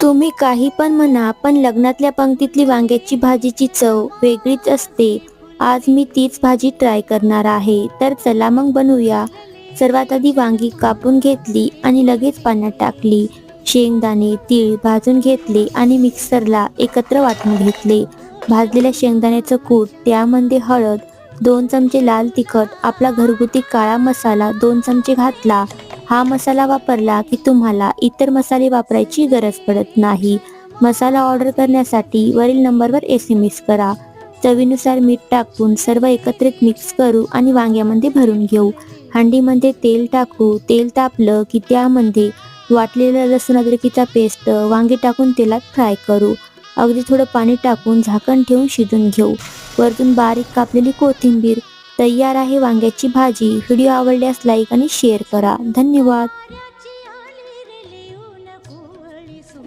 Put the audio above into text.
तुम्ही काही पण म्हणा, पण लग्नातल्या पंक्तीतली वांग्याची भाजीची चव वेगळीच असते. आज मी तीच भाजी ट्राय करणार आहे. तर चला मग बनवूया. सर्वात आधी वांगी कापून घेतली आणि लगेच पाण्यात टाकली. शेंगदाणे, तीळ भाजून घेतले आणि मिक्सरला एकत्र वाटून घेतले. भाजलेल्या शेंगदाण्याचं कूट, त्यामध्ये हळद, 2 चमचे लाल तिखट, आपला घरगुती काळा मसाला 2 चमचे घातला. हा मसाला वापरला की तुम्हाला इतर मसाले वापरायची गरज पडत नाही. मसाला ऑर्डर करण्यासाठी वरील नंबरवर SMS करा. चवीनुसार मीठ टाकून सर्व एकत्रित मिक्स करू आणि वांग्यामध्ये भरून घेऊ. हंडीमध्ये तेल टाकू. तेल तापलं की त्यामध्ये वाटलेला लसूण अद्रकीचा पेस्ट, वांगे टाकून तेलात फ्राय करू. अगदी थोडं पाणी टाकून झाकण ठेवून शिजून घेऊ. वरतून बारीक कापलेली कोथिंबीर. तयार आहे वांग्याची भाजी. व्हिडिओ आवडल्यास लाईक आणि शेअर करा. धन्यवाद.